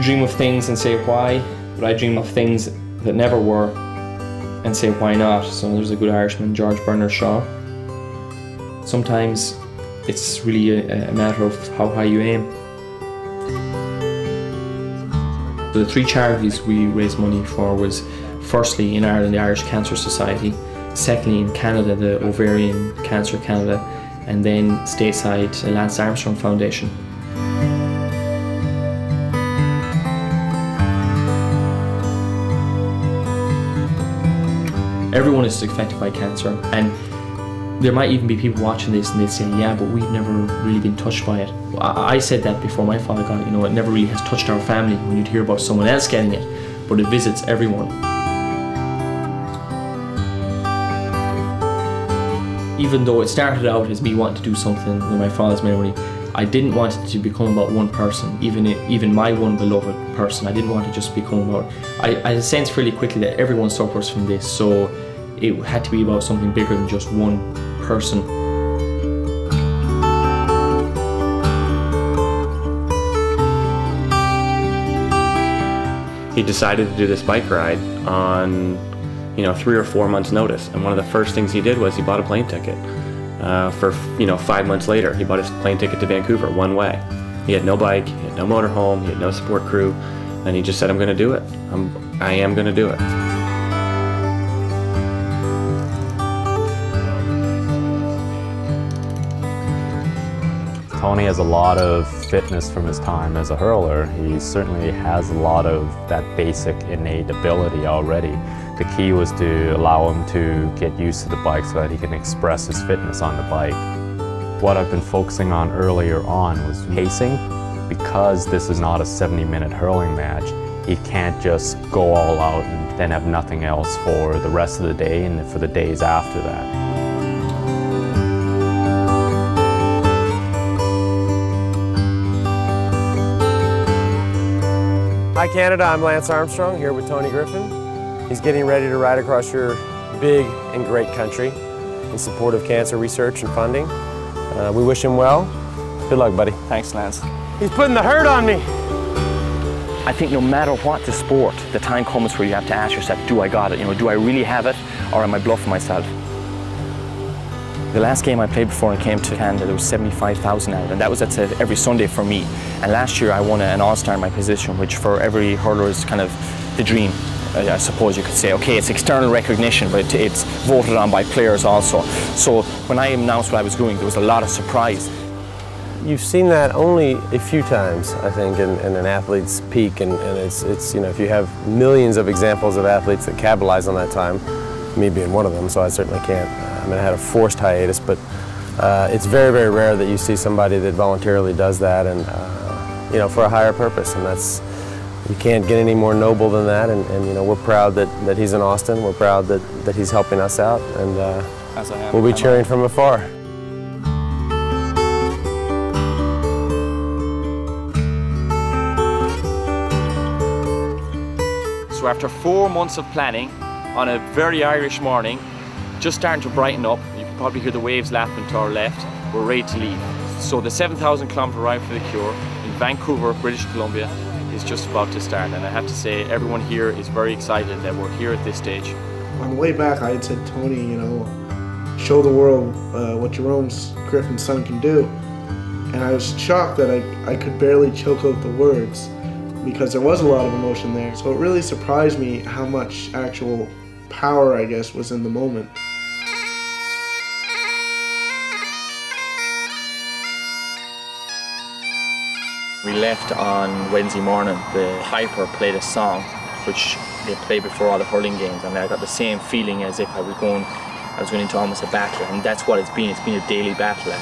dream of things and say why, but I dream of things that never were and say why not. So there's a good Irishman, George Bernard Shaw. Sometimes it's really a matter of how high you aim. The 3 charities we raised money for was firstly in Ireland the Irish Cancer Society, secondly in Canada the Ovarian Cancer Canada, and then stateside the Lance Armstrong Foundation. Everyone is affected by cancer, and there might even be people watching this and they'd say, yeah, but we've never really been touched by it. I said that before my father got it, you know, it never really has touched our family when you'd hear about someone else getting it, but it visits everyone. Even though it started out as me wanting to do something with my father's memory, I didn't want it to become about one person, even my one beloved person. I didn't want it to just become about... I sensed fairly quickly that everyone suffers from this, so it had to be about something bigger than just one person. He decided to do this bike ride on 3 or 4 months' notice, and one of the first things he did was he bought a plane ticket. For 5 months later, he bought his plane ticket to Vancouver one way. He had no bike, he had no motorhome, he had no support crew, and he just said, I'm going to do it. I am going to do it. Tony has a lot of fitness from his time as a hurler. He certainly has a lot of that basic innate ability already. The key was to allow him to get used to the bike so that he can express his fitness on the bike. What I've been focusing on earlier on was pacing. Because this is not a 70-minute hurling match, he can't just go all out and then have nothing else for the rest of the day and for the days after that. Hi Canada, I'm Lance Armstrong here with Tony Griffin. He's getting ready to ride across your big and great country in support of cancer research and funding. We wish him well. Good luck, buddy. Thanks, Lance. He's putting the hurt on me. I think no matter what the sport, the time comes where you have to ask yourself, do I got it? Do I really have it, or am I bluffing myself? The last game I played before I came to Canada, there was 75,000 out, and that was every Sunday for me. And last year I won an All-Star in my position, which for every hurler is kind of the dream. I suppose you could say, okay, it's external recognition, but it's voted on by players also. So when I announced what I was doing, there was a lot of surprise. You've seen that only a few times, I think, in an athlete's peak, and it's if you have millions of examples of athletes that capitalize on that time, me being one of them, so I certainly can't. I mean, I had a forced hiatus, but it's very, very rare that you see somebody that voluntarily does that, and for a higher purpose, and you can't get any more noble than that. And we're proud that he's in Austin. We're proud that he's helping us out, and we'll be cheering from afar. So after 4 months of planning, on a very Irish morning, just starting to brighten up, you can probably hear the waves lapping to our left, we're ready to leave. So the 7,000-kilometre ride for the Cure in Vancouver, British Columbia, is just about to start, and I have to say everyone here is very excited that we're here at this stage. On the way back I had said, Tony, show the world what Jerome Griffin's son can do, and I was shocked that I could barely choke out the words, because there was a lot of emotion there. So it really surprised me how much actual power, I guess, was in the moment. We left on Wednesday morning. The Piper played a song which they play before all the hurling games, and I got the same feeling as if I was going into almost a battle, and that's what it's been. It's been a daily battle,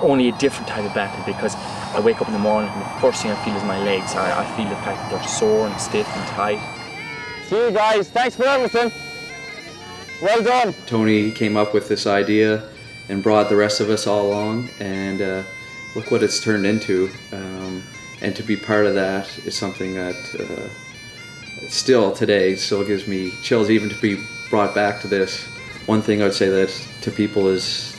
only a different type of battle, because I wake up in the morning and the first thing I feel is my legs. I feel the fact that they're sore and stiff and tight. See you guys, thanks for everything. Well done. Tony came up with this idea and brought the rest of us all along, and look what it's turned into. And to be part of that is something that still today gives me chills, even to be brought back to this. One thing I would say that to people is,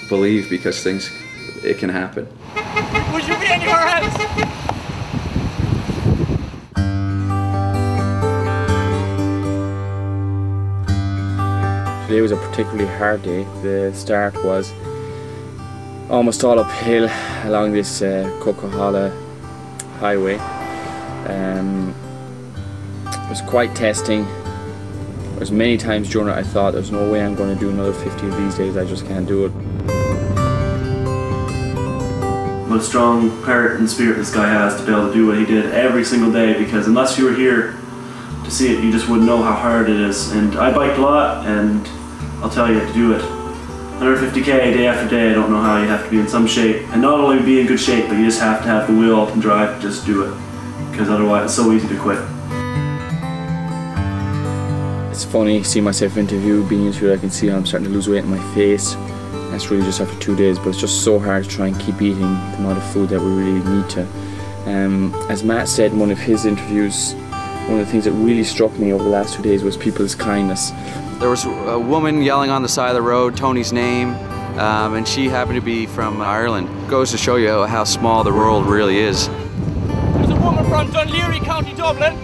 believe, because it can happen. Would you be in your house? Today was a particularly hard day. The start was almost all uphill along this Coquihalla highway. It was quite testing. There was many times during it I thought there's no way I'm going to do another 50 of these days, I just can't do it. What a strong heart and spirit this guy has to be able to do what he did every single day, because unless you were here to see it, you just wouldn't know how hard it is. And I biked a lot, and I'll tell you, to do it 150k day after day, I don't know how. You have to be in some shape, and not only be in good shape, but you just have to have the will and drive to just do it, because otherwise it's so easy to quit. It's funny seeing myself being interviewed. I can see I'm starting to lose weight in my face. That's really just after 2 days, but it's just so hard to try and keep eating the amount of food that we really need to. As Matt said in one of his interviews, one of the things that really struck me over the last 2 days was people's kindness. There was a woman yelling on the side of the road Tony's name, and she happened to be from Ireland. Goes to show you how small the world really is. There's a woman from Dunleary, County Dublin.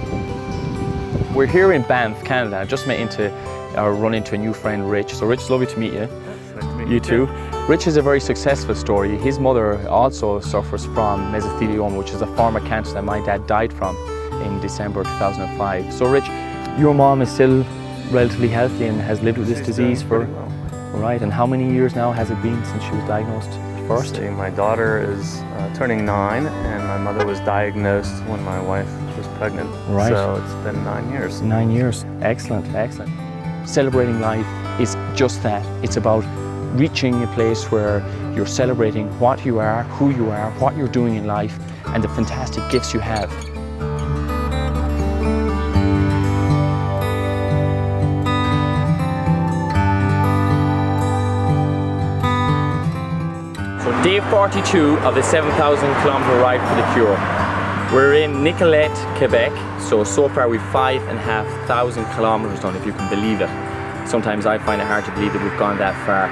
We're here in Banff, Canada. I just run into a new friend, Rich. So Rich, it's lovely to meet you. You too. Rich is a very successful story. His mother also suffers from mesothelioma, which is a form of cancer that my dad died from in December 2005. So Rich, your mom is still relatively healthy and has lived with this disease for, right, and how many years now has it been since she was diagnosed first? See, my daughter is turning 9, and my mother was diagnosed when my wife was pregnant. Right. So it's been 9 years. 9 years. Excellent, excellent. Celebrating life is just that. It's about reaching a place where you're celebrating what you are, who you are, what you're doing in life, and the fantastic gifts you have. So day 42 of the 7,000 kilometre ride for the cure. We're in Nicollet, Quebec, so far we've 5,500 kilometres done, if you can believe it. Sometimes I find it hard to believe that we've gone that far.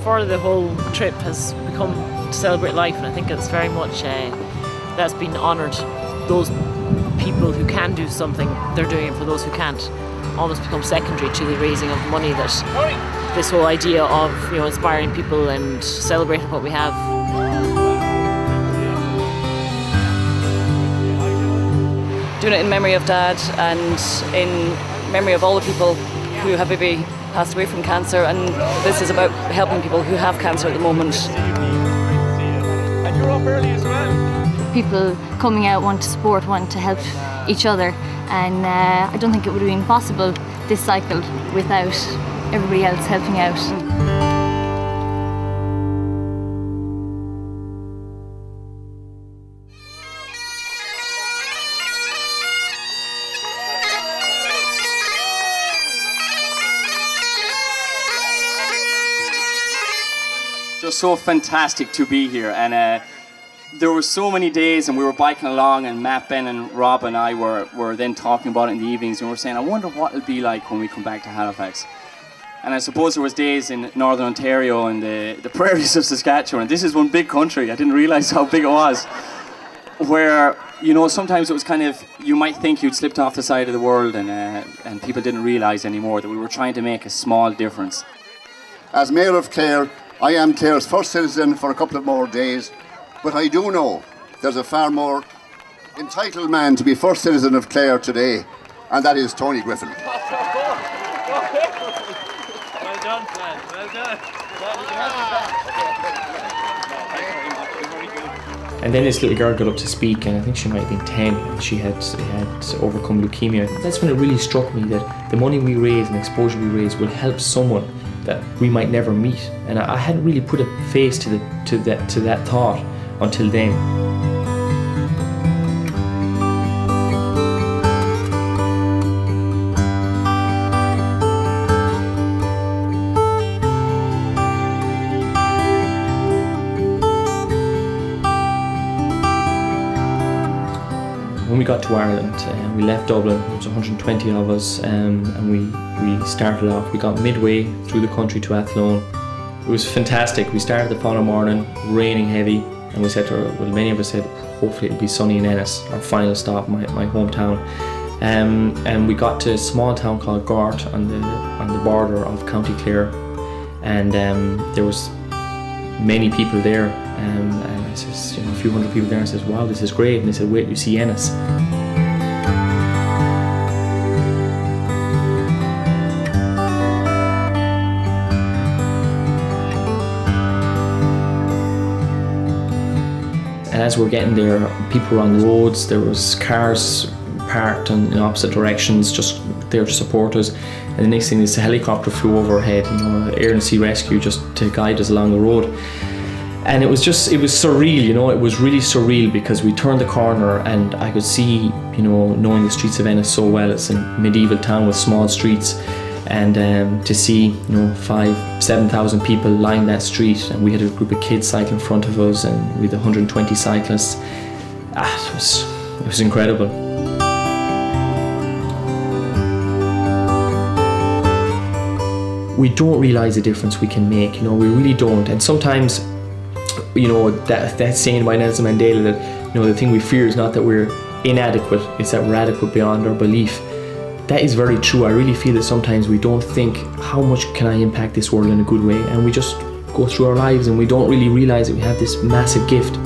For the whole trip has become to celebrate life, and I think it's very much that's been honoured. Those people who can do something, they're doing it for those who can't. Almost become secondary to the raising of money. That this whole idea of inspiring people and celebrating what we have. Doing it in memory of Dad and in memory of all the people who have maybe passed away from cancer, and this is about helping people who have cancer at the moment. And you're up early as well. People coming out want to support, want to help each other, and I don't think it would have been possible this cycle without everybody else helping out. Just so fantastic to be here, and there were so many days, and we were biking along, and Matt, Ben and Rob and I were then talking about it in the evenings, and we were saying, I wonder what it'll be like when we come back to Halifax. And I suppose there was days in Northern Ontario and the prairies of Saskatchewan, and this is one big country, I didn't realise how big it was, where, sometimes it was kind of, you might think you'd slipped off the side of the world, and people didn't realise anymore that we were trying to make a small difference. As Mayor of Clare, I am Clare's first citizen for a couple of more days, but I do know there's a far more entitled man to be first citizen of Clare today, and that is Tony Griffin. Well done, Flan. Well done. And then this little girl got up to speak, and I think she might have been 10, and she had overcome leukemia. That's when it really struck me that the money we raise and the exposure we raise will help someone that we might never meet. And I hadn't really put a face to that thought until then. When we got to Ireland, we left Dublin. There was 120 of us, and we started off. We got midway through the country to Athlone. It was fantastic. We started the following morning, raining heavy. And we said to her, well, many of us said, hopefully it'll be sunny in Ennis, our final stop, my hometown. And we got to a small town called Gort on the border of County Clare, and there was many people there, and I says, you know, a few hundred people there, and I says, wow, this is great. And they said, wait, you see Ennis. And as we're getting there, people were on the roads, there was cars parked in opposite directions, just there to support us. And the next thing is a helicopter flew overhead, you know, Air and Sea Rescue, just to guide us along the road. And it was surreal, you know, it was really surreal, because we turned the corner and I could see, you know, knowing the streets of Ennis so well, it's a medieval town with small streets, and to see, you know, 5,000–7,000 people line that street, and we had a group of kids cycling in front of us, and we had 120 cyclists. It was incredible. We don't realise the difference we can make, you know, we really don't. And sometimes, you know, that saying by Nelson Mandela that, you know, the thing we fear is not that we're inadequate, it's that we're adequate beyond our belief. That is very true. I really feel that sometimes we don't think, how much can I impact this world in a good way? And we just go through our lives and we don't really realise that we have this massive gift.